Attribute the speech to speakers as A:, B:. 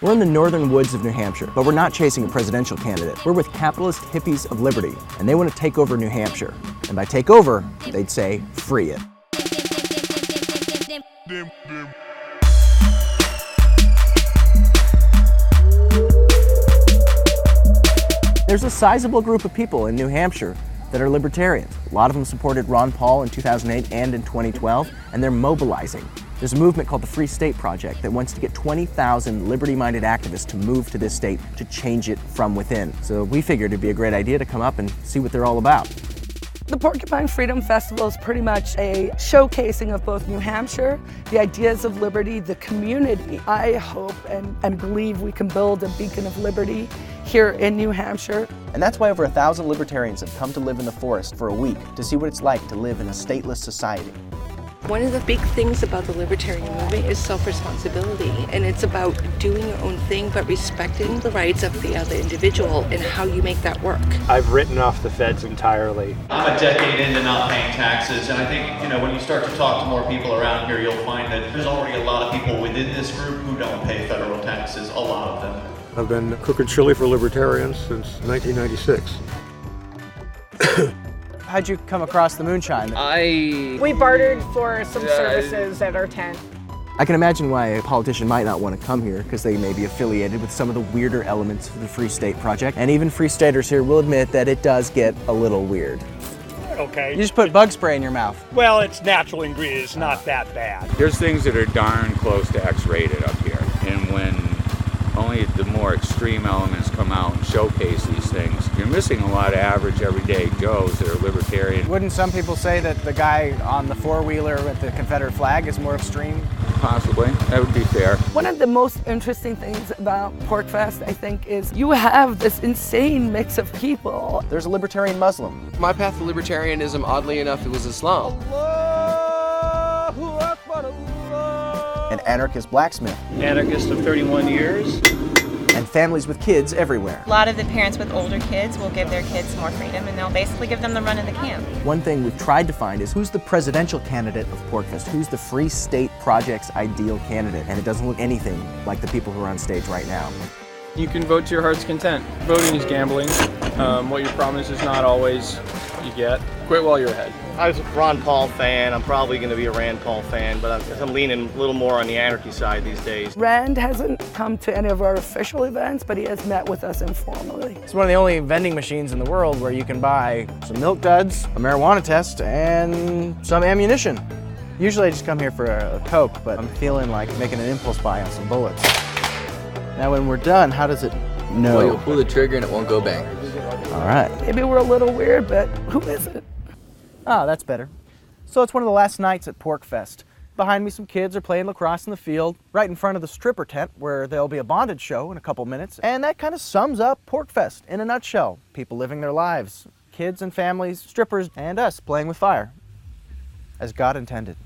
A: We're in the northern woods of New Hampshire, but we're not chasing a presidential candidate. We're with capitalist hippies of liberty, and they want to take over New Hampshire. And by take over, they'd say, free it. There's a sizable group of people in New Hampshire that are libertarians. A lot of them supported Ron Paul in 2008 and in 2012, and they're mobilizing. There's a movement called the Free State Project that wants to get 20,000 liberty-minded activists to move to this state to change it from within. So we figured it'd be a great idea to come up and see what they're all about.
B: The Porcupine Freedom Festival is pretty much a showcasing of both New Hampshire, the ideas of liberty, the community. I hope and believe we can build a beacon of liberty here in New Hampshire.
A: And that's why over 1,000 libertarians have come to live in the forest for a week to see what it's like to live in a stateless society.
C: One of the big things about the Libertarian movement is self-responsibility, and it's about doing your own thing but respecting the rights of the other individual and how you make that work.
D: I've written off the feds entirely.
E: I'm a decade into not paying taxes, and I think, when you start to talk to more people around here, you'll find that there's already a lot of people within this group who don't pay federal taxes, a lot of them.
D: I've been cooking chili for Libertarians since 1996.
A: How'd you come across the moonshine?
F: We bartered for some services at our tent.
A: I can imagine why a politician might not want to come here, because they may be affiliated with some of the weirder elements of the Free State Project. And even Free Staters here will admit that it does get a little weird.
G: Okay.
A: You just put bug spray in your mouth.
G: Well, it's natural ingredients, not that bad.
H: There's things that are darn close to X-rated up here. And when only the more extreme elements come out and showcase these things, you're missing a lot of average everyday Joes that are libertarian.
A: Wouldn't some people say that the guy on the four-wheeler with the Confederate flag is more extreme?
H: Possibly, that would be fair.
B: One of the most interesting things about PorcFest, I think, is you have this insane mix of people.
A: There's a libertarian Muslim.
I: My path to libertarianism, oddly enough, it was Islam.
A: An anarchist blacksmith.
G: Anarchist of 31 years.
A: And families with kids everywhere.
J: A lot of the parents with older kids will give their kids more freedom, and they'll basically give them the run of the camp.
A: One thing we've tried to find is who's the presidential candidate of PorcFest? Who's the Free State Project's ideal candidate? And it doesn't look anything like the people who are on stage right now.
K: You can vote to your heart's content. Voting is gambling. What you promise is not always you get. Quit while you're ahead.
L: I was a Ron Paul fan. I'm probably going to be a Rand Paul fan, but I'm leaning a little more on the anarchy side these days.
B: Rand hasn't come to any of our official events, but he has met with us informally.
A: It's one of the only vending machines in the world where you can buy some milk duds, a marijuana test, and some ammunition. Usually I just come here for a Coke, but I'm feeling like making an impulse buy on some bullets. Now when we're done, how does it know?
I: Well, you'll pull the trigger and it won't go bang.
A: All right.
B: Maybe we're a little weird, but who isn't?
A: Oh, that's better. So it's one of the last nights at PorcFest. Behind me, some kids are playing lacrosse in the field, right in front of the stripper tent, where there'll be a bondage show in a couple minutes. And that kind of sums up PorcFest in a nutshell. People living their lives, kids and families, strippers, and us playing with fire, as God intended.